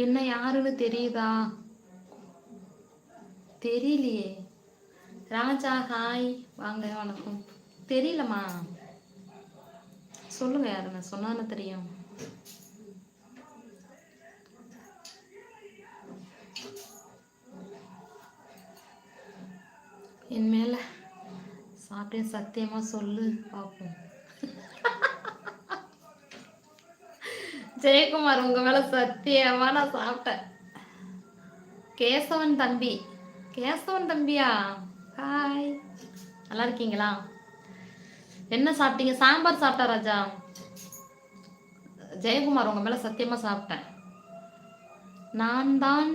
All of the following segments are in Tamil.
என்ன யாருன்னு தெரியுதா? தெரியலையே. ராஜா ஹாய், வாங்க வணக்கம். தெரியலம்மா, சொல்லுங்க யாருன்னு, சொன்னான்னு தெரியும். என் மேல சாப்பிட்டேன் சத்தியமா சொல்லு பார்ப்போம். ஜெயக்குமார், உங்க மேல சத்தியமா நான் சாப்பிட்டேன். கேசவன் தம்பி, கேசவன் தம்பியா? ஹாய், நல்லா இருக்கீங்களா? என்ன சாப்பிட்டீங்க? சாம்பார் சாப்பிட்டா ராஜா. ஜெயக்குமார், உங்க மேல சத்தியமா சாப்பிட்டேன். நான் தான்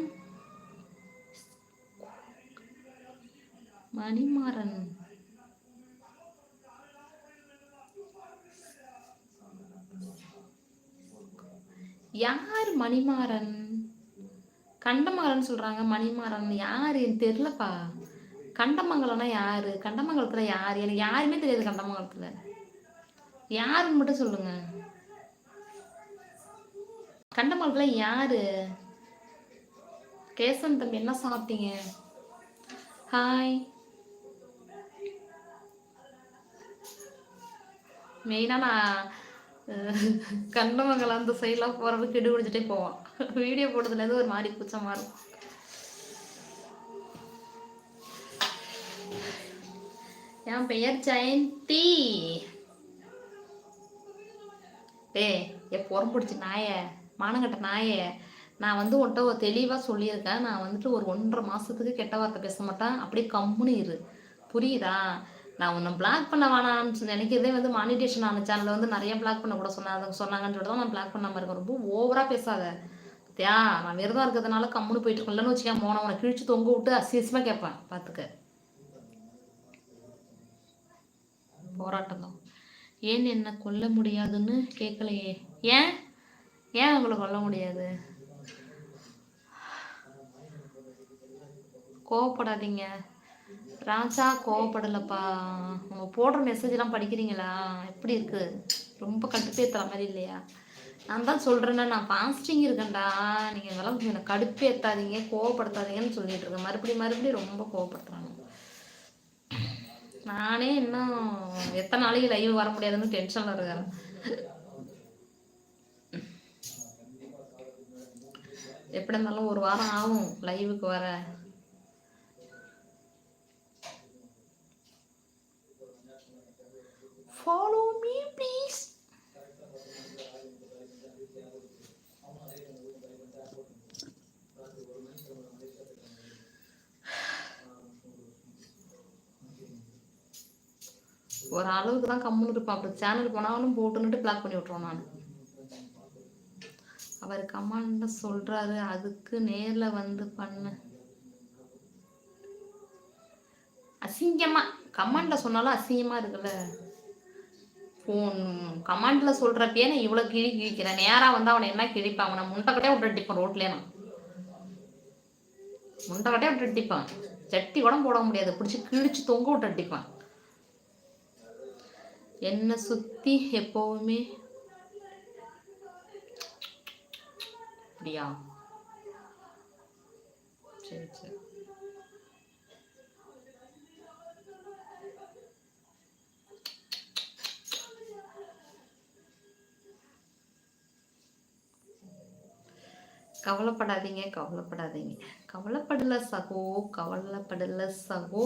மணிமாறன். யார் மணிமாறன்? கண்டமங்கலன்னு சொல்றாங்க. மணிமாறன் யாரு தெரியலப்பா. கண்டமங்கலம்னா யாரு? கண்டமங்கலத்துல யாரு? எனக்கு யாருமே தெரியாது கண்டமங்கலத்துல. யாருன்னு மட்டும் சொல்லுங்க. கண்டமங்கலத்துல யாரு? கேசவன் தம்பி, என்ன சாப்பிட்டீங்க? ஹாய். மெயினா நான் கண்டமங்கலம் அந்த சைட்லாம் போறது கெடு குடிச்சிட்டே போவான். வீடியோ போடுறதுலேருந்து ஒரு மாதிரி கூச்சமா இருக்கும். என் பெயர் ஜெயந்தி. புறம் பிடிச்சி நாய, மானங்கட்ட நாய, நான் வந்து உன்ட்ட தெளிவாக சொல்லியிருக்கேன். நான் வந்துட்டு ஒரு 1.5 மாதத்துக்கு கெட்ட வார்த்தை பேச மாட்டேன். அப்படியே கம்முன்னு இரு, புரியுதா? நான் உன்னை பிளாக் பண்ண வேணாம்னு நினைக்கிறதே வந்து மானிட்டேஷன் ஆன சேனலில் வந்து நிறைய பிளாக் பண்ண கூட சொன்னாங்கன்னு சொல்லிட்டு தான் நான் பிளாக் பண்ணாமல் இருக்கேன். ரொம்ப ஓவராக பேசாத தியா. நான் விரதம் இருக்கிறதுனால கம்முன்னு போயிட்டு இருக்கலன்னு வச்சுக்கேன். மோனை உன்னை கிழிச்சு தொங்க விட்டு அசியமாக கேட்பேன், பார்த்துக்க. போராட்டம் தான். ஏன் என்ன கொல்ல முடியாதுன்னு கேட்கலையே. ஏன் ஏன் உங்களை கொல்ல முடியாது? கோவப்படாதீங்க ராஜா, கோவப்படலப்பா. உங்க போடுற மெசேஜ்லாம் படிக்கிறீங்களா? எப்படி இருக்கு? ரொம்ப கடுப்பேற்றுற மாதிரி இல்லையா? நான் தான் சொல்கிறேன்னா, நான் ஃபாஸ்டிங் இருக்கேன்டா. நீங்கள் இதெல்லாம் எனக்கு கடுப்பேற்றாதீங்க, கோவப்படுத்தாதீங்கன்னு சொல்லிட்டு இருக்கேன். மறுபடியும் ரொம்ப கோவப்படுத்துறாங்க. நானே இன்னும் எத்தனை நாளைக்கு லைவ் வர முடியாதுன்னு டென்ஷனில் இருக்கிறேன். எப்படி இருந்தாலும் 1 வாரம் ஆகும் லைவுக்கு வர. Follow me please. ஒரு அளவுக்கு தான் கம்முன்னு இருப்பான். அப்படி சேனல் போனாலும் போட்டுன்னுட்டு பிளாக் பண்ணி விட்டுருவோம். நான் அவர் கமாண்ட சொல்றாரு, அதுக்கு நேர்ல வந்து பண்ண அசிங்கமா. கமாண்ட்ல சொன்னாலும் அசிங்கமா இருக்குல்ல. போன் கமாண்ட்ல சொல்றப்பயே நான் இவ்வளவு கிழிக்கிறேன். நேரா வந்து அவனை என்ன கிழிப்பான்? அவனை முண்டக்கட்டே விட்டு அடிப்பான் ரோட்லயே. நான் முண்டக்கட்டே விட்டு அடிப்பான். சட்டி கூட போட முடியாது, பிடிச்சி கிழிச்சு தொங்க விட்டு அடிப்பான். என்ன சுத்தி எப்பவுமே அப்படியா? சரி சரி. கவலைப்படாதீங்க, கவலைப்படாதீங்க. கவலைப்படல சகோ, கவலைப்படல சகோ.